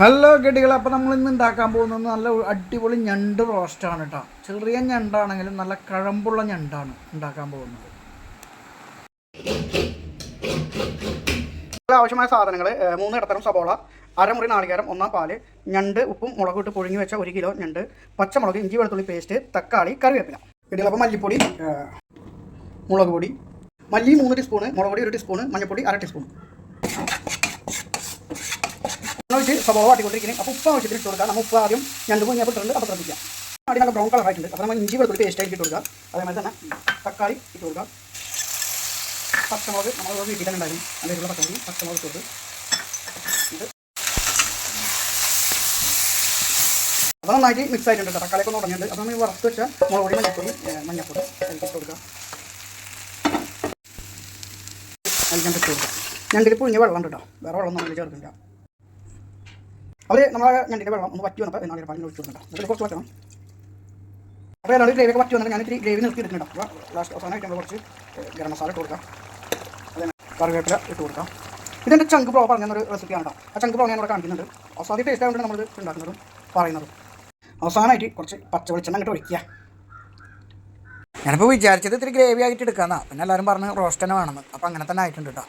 Hello ഗഡികൾ, അപ്പോൾ നമ്മൾ ഇന്ന് ഉണ്ടാക്കാൻ പോകുന്നത് നല്ല അടിപൊളി ഞണ്ട് റോസ്റ്റാണ് കേട്ടോ. ചെറിയ ഞണ്ടാണെങ്കിലും നല്ല കഴമ്പുള്ള ഞണ്ടാണ് ഉണ്ടാക്കാൻ പോകുന്നത്. ആവശ്യമായ സാധനങ്ങൾ: 3 ഇടത്തരം സബോള, അരമുറി നാളികേരം, 1 പാല്, ഞണ്ട്, ഉപ്പും മുളക് ഇട്ട് പുഴുങ്ങി വെച്ച 1 കിലോ ഞണ്ട്, പച്ചമുളക്, ഇഞ്ചി വെളുത്തുള്ളി പേസ്റ്റ്, തക്കാളി, കറിവേപ്പില. ഗഡികൾ, അപ്പോൾ മല്ലിപ്പൊടി, മുളക് പൊടി, മല്ലി 3 ടീസ്പൂണ്, മുളക് പൊടി 1 ടീസ്പൂണ്, മഞ്ഞൾപ്പൊടി 1/2 ടീസ്പൂൺ. വെച്ച് സബോള വാട്ടിക്കൊണ്ടിരിക്കുന്നത്. അപ്പോൾ ഉപ്പ് ആവശ്യത്തിന് ഇട്ട് കൊടുക്കുക. നമ്മൾ ഉപ്പ് ആദ്യം ഞണ്ട് പൊങ്ങിയപ്പോൾ ഇട്ടിട്ടുണ്ട്, അപ്പോൾ ശ്രദ്ധിക്കുക. ആദ്യം നല്ല ബ്രൗൺ കളർ ആയിട്ടുണ്ട്. അപ്പോൾ നമ്മൾ ഇഞ്ചി വെളുത്തുള്ളി പേസ്റ്റ് ആയിട്ട് ഇട്ട് കൊടുക്കുക. അതേമാതിരി തന്നെ തക്കാളി ഇട്ട് കൊടുക്കുക. പച്ചമുളക് നമ്മൾ വീട്ടിൽ തന്നെ ഉണ്ടായിരുന്നു, അതിലുള്ള പച്ചമുളക് ഇട്ട് ഇത് അപ്പോൾ നന്നായിട്ട് മിക്സ് ആയിട്ടുണ്ട്. തക്കാളിയൊക്കെ ഒന്ന് ഉടഞ്ഞിട്ടുണ്ട്. അപ്പോൾ നമ്മൾ വറുത്ത് വെച്ച മുളക് പൊടി, മഞ്ഞൾപ്പൊടി അതിലേക്ക് ഇട്ട് കൊടുക്കുക. അതിൽ ഇട്ട് കൊടുക്കുക. ഞണ്ടിൽ പുഴിഞ്ഞ വെള്ളം ഉണ്ട് കേട്ടോ, വേറെ വെള്ളം നമ്മൾ ചേർക്കില്ല. അവർ നമ്മളെ ഞണ്ടിൻ്റെ വെള്ളം ഒന്ന് വറ്റി വന്നപ്പോൾ നാളെ പാലിന് ഒഴിച്ചു കൊടുക്കണ്ട. അതിൽ കുറച്ച് വറ്റണം. അപ്പോൾ എല്ലാവരും ഗ്രേവിയൊക്കെ വറ്റി വന്നിട്ട് ഞാൻ ഇത്തിരി ഗ്രേവി നിർത്തി എടുക്കുന്നുണ്ട്. അപ്പോൾ ലാസ്റ്റ് അവസാനമായിട്ട് നമ്മൾ കുറച്ച് ഗരം മസാല ഇട്ട് കൊടുക്കാം. അതേ കറിവേപ്പില ഇട്ട് കൊടുക്കാം. ഇതിൻ്റെ ചങ്ക് പ്രോ പറഞ്ഞൊരു റെസിപ്പിയാണ് കേട്ടോ. ആ ചങ്ക് പ്രോ ഞാൻ ഇവിടെ കാണിക്കുന്നുണ്ട്. അവസാനം ടേസ്റ്റ് ആയതുകൊണ്ട് നമ്മളിത് ഉണ്ടാക്കുന്നതും പറയുന്നതും. അവസാനമായിട്ട് കുറച്ച് പച്ച വെളിച്ചെണ്ണ അങ്ങോട്ട് ഒഴിക്കുക. ഞാനിപ്പോൾ വിചാരിച്ചത് ഇത്തിരി ഗ്രേവി ആയിട്ട് എടുക്കാമെന്നാണ്. പിന്നെ എല്ലാവരും പറഞ്ഞ് റോസ്റ്റ് തന്നെ വേണമെന്ന്. അപ്പോൾ അങ്ങനെ തന്നെ ആയിട്ടുണ്ട് കേട്ടോ.